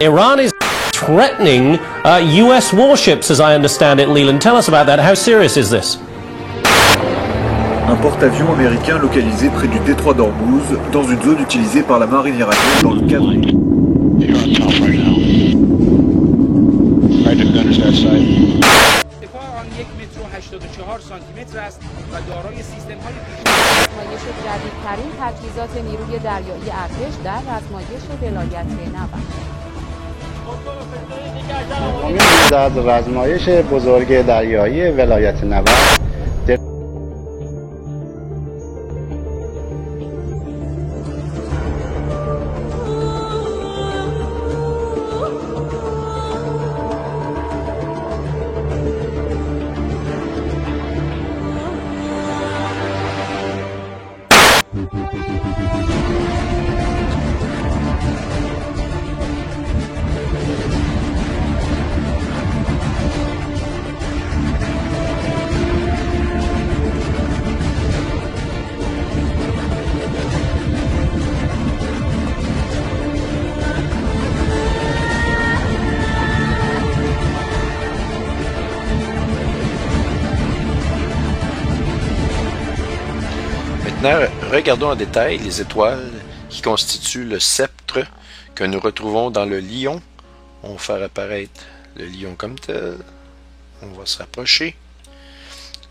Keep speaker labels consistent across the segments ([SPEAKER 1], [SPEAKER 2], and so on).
[SPEAKER 1] Iran is threatening US warships, as I understand it. Leland, tell us about that. How serious is this?
[SPEAKER 2] Un porte-avions américain localisé près du détroit d'Ormuz, dans une zone utilisée par la marine iranienne dans le cadre...
[SPEAKER 3] جدیدترین تجهیزات نیروی دریایی ارتش در رزمایش ولایت نبرد.
[SPEAKER 4] از رزمایش بزرگ دریایی ولایت نبرد
[SPEAKER 5] Maintenant, regardons en détail les étoiles qui constituent le sceptre que nous retrouvons dans le lion. On va faire apparaître le lion comme tel. On va se rapprocher.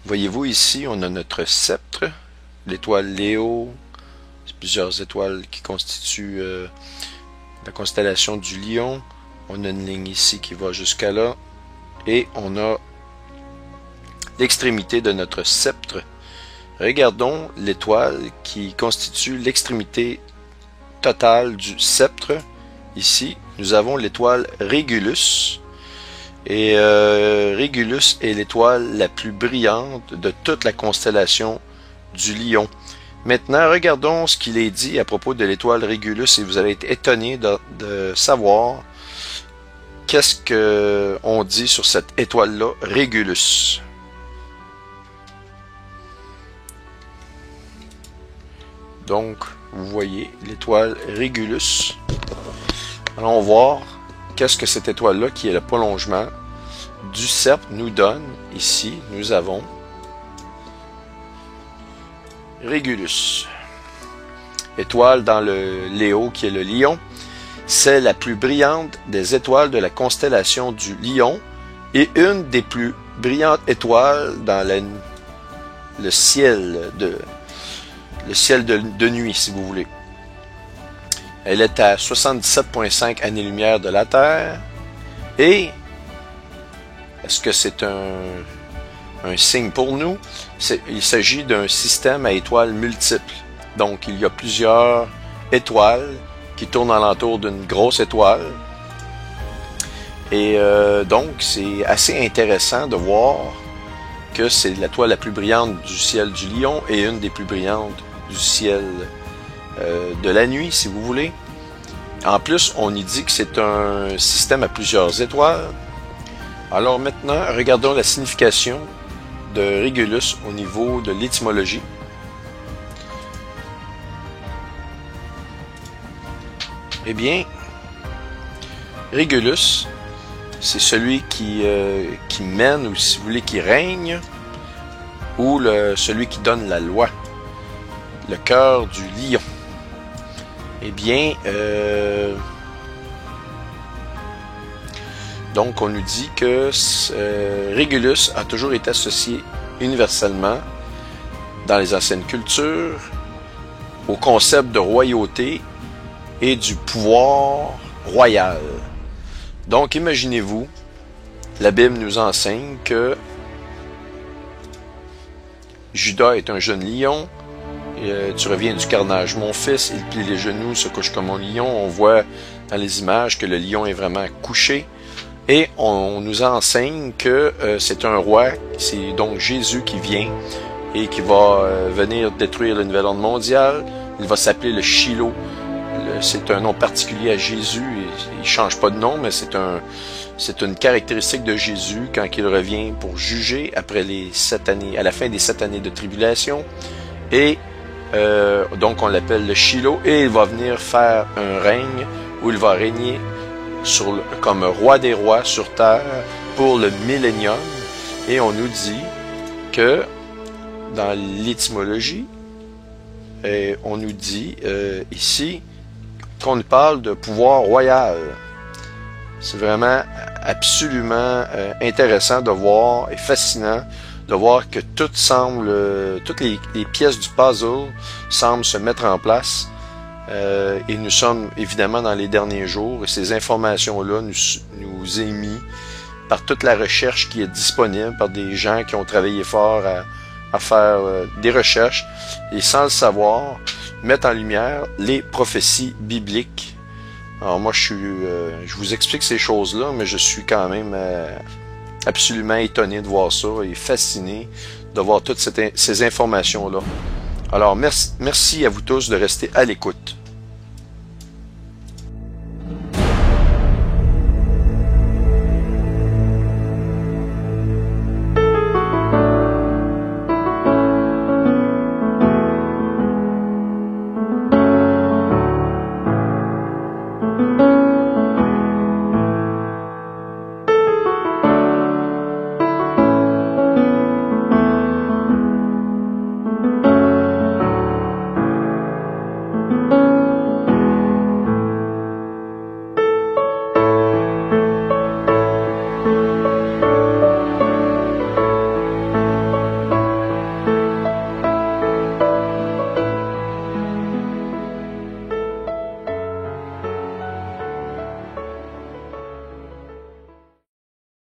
[SPEAKER 5] Voyez-vous ici, on a notre sceptre, l'étoile Léo, plusieurs étoiles qui constituent la constellation du lion. On a une ligne ici qui va jusqu'à là. Et on a l'extrémité de notre sceptre. Regardons l'étoile qui constitue l'extrémité totale du sceptre. Ici, nous avons l'étoile Régulus. Et Régulus est l'étoile la plus brillante de toute la constellation du lion. Maintenant, regardons ce qu'il est dit à propos de l'étoile Régulus et vous allez être étonné de savoir qu'est-ce qu'on dit sur cette étoile-là, Régulus. Donc, vous voyez l'étoile Régulus. Allons voir qu'est-ce que cette étoile-là, qui est le prolongement du sceptre, nous donne. Ici, nous avons Régulus. Étoile dans le Léo, qui est le lion. C'est la plus brillante des étoiles de la constellation du lion et une des plus brillantes étoiles dans le ciel de nuit, si vous voulez. Elle est à 77,5 années-lumière de la Terre. Et est-ce que c'est un signe pour nous? Il s'agit d'un système à étoiles multiples. Donc, il y a plusieurs étoiles qui tournent alentour d'une grosse étoile. Et donc, c'est assez intéressant de voir que c'est l'étoile la plus brillante du ciel du lion et une des plus brillantes du ciel de la nuit, si vous voulez. En plus, on y dit que c'est un système à plusieurs étoiles. Alors maintenant, regardons la signification de Régulus au niveau de l'étymologie. Eh bien, Régulus, c'est celui qui mène, ou si vous voulez, qui règne, ou celui qui donne la loi. Le cœur du lion. Eh bien, donc on nous dit que Régulus a toujours été associé universellement dans les anciennes cultures au concept de royauté et du pouvoir royal. Donc imaginez-vous, la Bible nous enseigne que Judas est un jeune lion. Tu reviens du carnage, mon fils, il plie les genoux, se couche comme un lion. On voit dans les images que le lion est vraiment couché. Et on nous enseigne que c'est un roi, c'est donc Jésus qui vient et qui va venir détruire le nouvel ordre mondial. Il va s'appeler le Shiloh. C'est un nom particulier à Jésus. Il ne change pas de nom, mais c'est une caractéristique de Jésus quand il revient pour juger après les 7 années, à la fin des 7 années de tribulation. Et donc on l'appelle le Shiloh et il va venir faire un règne où il va régner comme roi des rois sur terre pour le millénium. Et on nous dit que dans l'étymologie, on nous dit ici qu'on nous parle de pouvoir royal. C'est vraiment absolument intéressant de voir et fascinant de voir que toutes les pièces du puzzle semblent se mettre en place. Et nous sommes évidemment dans les derniers jours et ces informations-là nous est mis par toute la recherche qui est disponible, par des gens qui ont travaillé fort à faire des recherches et sans le savoir, mettre en lumière les prophéties bibliques. Alors moi, je vous explique ces choses-là, mais je suis quand même absolument étonné de voir ça et fasciné de voir toutes ces informations-là. Alors, merci à vous tous de rester à l'écoute.